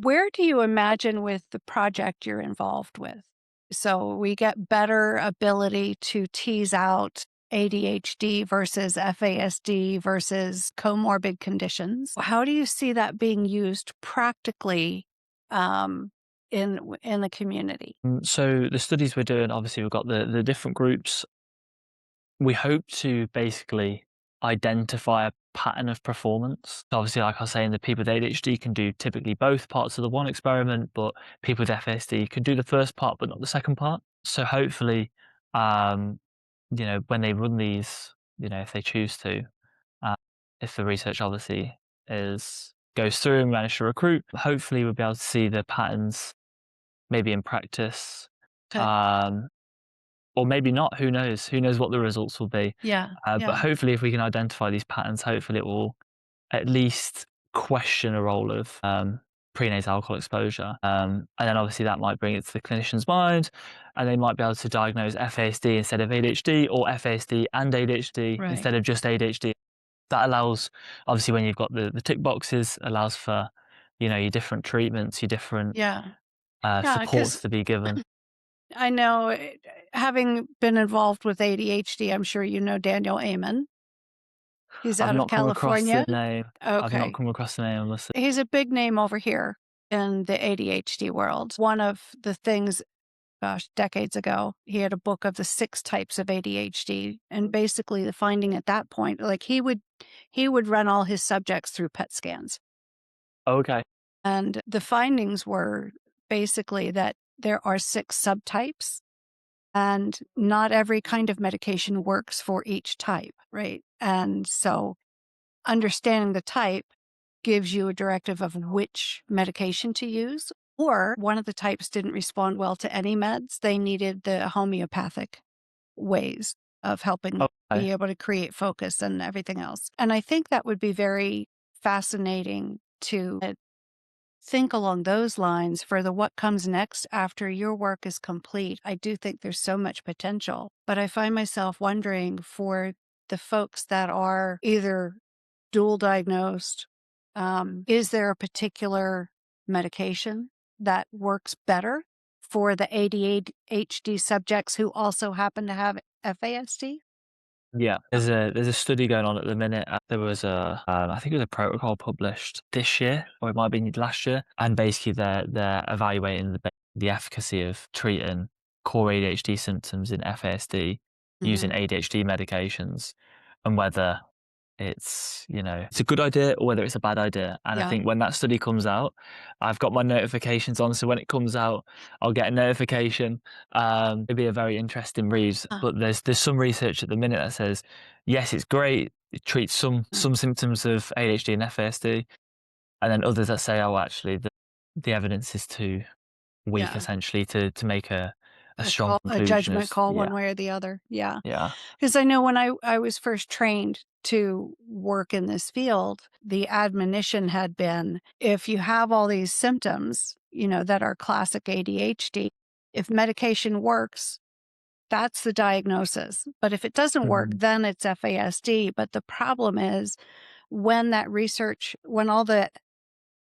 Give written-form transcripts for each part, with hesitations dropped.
Where do you imagine with the project you're involved with? So we get better ability to tease out ADHD versus FASD versus comorbid conditions. How do you see that being used practically um, in the community? So the studies we're doing, obviously, we've got the different groups. We hope to basically identify a pattern of performance. Obviously, like I was saying, the people with ADHD can do typically both parts of the one experiment, but people with FASD can do the first part, but not the second part. So hopefully, um, when they run these, if they choose to, uh, if the research obviously goes through and manage to recruit, hopefully we'll be able to see the patterns maybe in practice. Okay. Um, or maybe not, who knows? Who knows what the results will be? Yeah. But Yeah. hopefully if we can identify these patterns, hopefully it will at least question a role of prenatal alcohol exposure. And then obviously that might bring it to the clinician's mind, and they might be able to diagnose FASD instead of ADHD, or FASD and ADHD Right. instead of just ADHD. That allows, obviously, when you've got the tick boxes, allows for, your different treatments, your different Yeah. Yeah. supports Because to be given. I know, having been involved with ADHD, I'm sure you know Daniel Amen. He's I've out of not come across the California. name. I've not Okay. come across the name, unless He's a big name over here in the ADHD world. One of the things, gosh, decades ago, he had a book of the 6 types of ADHD, and basically the finding at that point, like he would run all his subjects through PET scans. okay. And the findings were basically that there are 6 subtypes, and not every kind of medication works for each type, right? And so understanding the type gives you a directive of which medication to use. Or one of the types didn't respond well to any meds. They needed the homeopathic ways of helping Okay. be able to create focus and everything else. And I think that would be very fascinating to think along those lines for the what comes next after your work is complete. I do think there's so much potential, but I find myself wondering for the folks that are either dual diagnosed, is there a particular medication that works better for the ADHD subjects who also happen to have FASD? Yeah. There's a study going on at the minute. There was I think it was a protocol published this year, or it might have been last year, and basically they're evaluating the efficacy of treating core ADHD symptoms in FASD using Mhm. ADHD medications, and whether it's a good idea or whether it's a bad idea. And I Yeah. think when that study comes out, I've got my notifications on, so when it comes out, I'll get a notification. It'd be a very interesting read. Uh, But there's some research at the minute that says yes, it's great. It treats some symptoms of ADHD and FASD, and then others that say, oh, actually, the evidence is too weak, yeah. essentially, to make a strong A conclusion. judgment As call yeah, one way or the other. Yeah. yeah, 'Cause I know when I was first trained to work in this field, the admonition had been, if you have all these symptoms, that are classic ADHD, if medication works, that's the diagnosis. But if it doesn't work, Mhm. then it's FASD. But the problem is when all the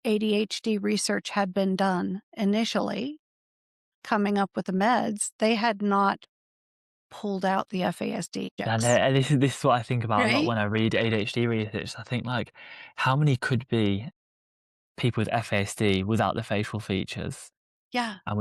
ADHD research had been done initially, coming up with the meds, they had not pulled out the FASD And, checks, this is what I think about a lot right? when I read ADHD research. I think, like, how many could be people with FASD without the facial features? Yeah. And we